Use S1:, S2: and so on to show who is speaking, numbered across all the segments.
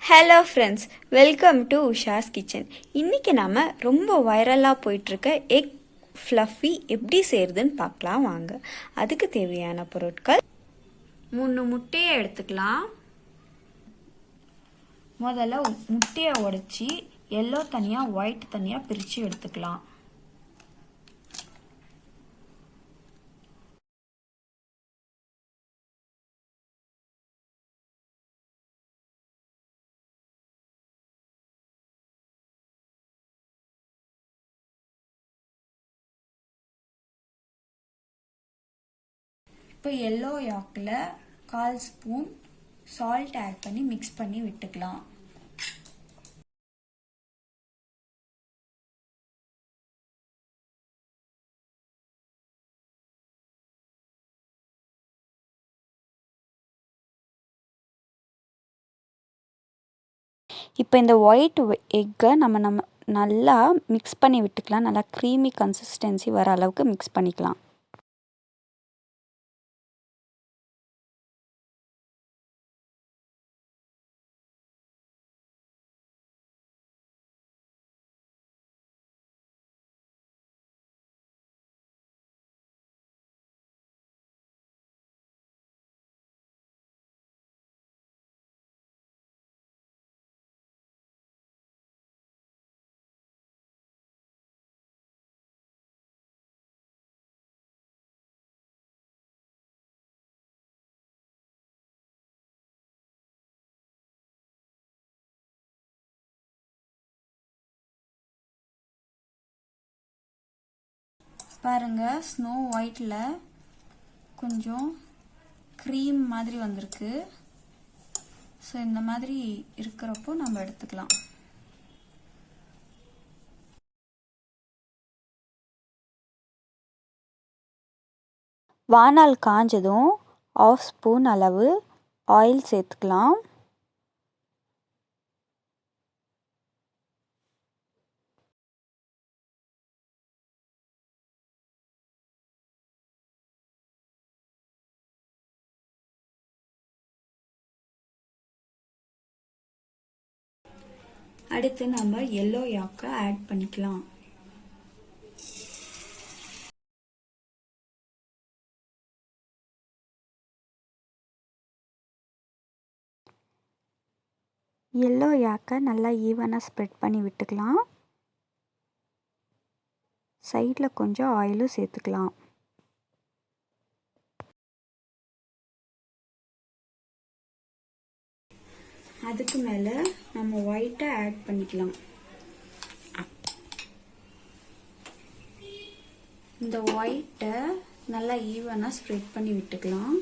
S1: Hello friends, welcome to Usha's kitchen. இன்றைக்கி நாம் ரொம்ப வைரலாக போயிட்டுருக்க எக் ஃப்ளஃபி எப்படி செய்கிறதுன்னு பார்க்கலாம் வாங்க. அதுக்கு தேவையான பொருட்கள் 3 முட்டையை எடுத்துக்கலாம். முதல்ல முட்டையை உடைச்சி எல்லோ தனியாக ஒயிட் தனியாக பிரித்து எடுத்துக்கலாம். இப்போ எல்லோ யாக்கில் 1/4 ஸ்பூன் சால்ட் ஆட் பண்ணி மிக்ஸ் பண்ணி விட்டுக்கலாம்.
S2: இப்போ இந்த ஒயிட் எக்கை நம்ம நல்லா மிக்ஸ் பண்ணி விட்டுக்கலாம். நல்லா க்ரீமி கன்சிஸ்டன்சி வர அளவுக்கு மிக்ஸ் பண்ணிக்கலாம்.
S1: பாருங்கள், ஸ்னோ ஒயிட்டில் கொஞ்சம் க்ரீம் மாதிரி வந்திருக்கு. ஸோ இந்த மாதிரி இருக்கிறப்போ நம்ம எடுத்துக்கலாம்.
S2: வாணல் காஞ்சதும் 1/2 ஸ்பூன் அளவு ஆயில் சேர்த்துக்கலாம்.
S1: அடுத்து நம்ம எல்லோ யாக்கை ஆட் பண்ணிக்கலாம்.
S2: எல்லோ யாக்கை நல்லா ஈவனாக ஸ்ப்ரெட் பண்ணி விட்டுக்கலாம். சைடில் கொஞ்சம் ஆயிலும் சேர்த்துக்கலாம்.
S1: அதுக்கு மேலே நம்ம ஒயிட்டை ஆட் பண்ணிக்கலாம். இந்த ஒயிட்டை நல்லா ஈவனாக ஸ்ப்ரெட் பண்ணி விட்டுக்கலாம்.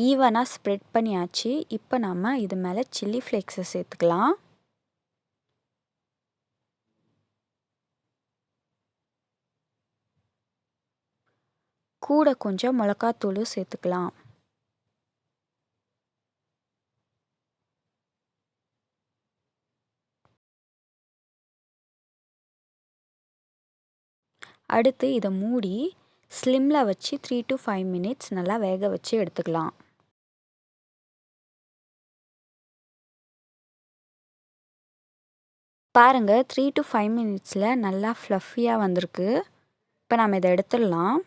S2: ஈவனாக ஸ்ப்ரெட் பண்ணியாச்சு. இப்போ நம்ம இது மேலே சில்லி ஃப்ளேக்ஸை சேர்த்துக்கலாம். கூட கொஞ்சம் மிளகாத்தூளும் சேர்த்துக்கலாம். அடுத்து இதை மூடி ஸ்லிம்மில் வச்சு 3 to 5 மினிட்ஸ் நல்லா வேக வச்சு எடுத்துக்கலாம். பாருங்கள், 3 to 5 மினிட்ஸில் நல்லா ஃப்ளஃபியாக வந்திருக்கு. இப்போ நம்ம இதை எடுத்துடலாம்.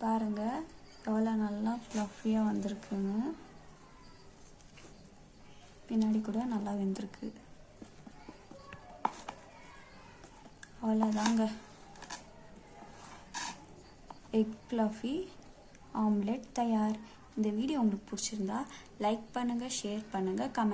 S1: பாருங்கள், எவ்வளோ நல்லா ஃப்ளஃபியாக வந்திருக்குன்னு. பின்னாடி கூட நல்லா வெந்திருக்கு. அவ்வளோதாங்க, எக் ஃப்ளஃபி ஆம்லெட் தயார். இந்த வீடியோ உங்களுக்கு பிடிச்சிருந்தா லைக் பண்ணுங்கள், ஷேர் பண்ணுங்கள், கமெண்ட்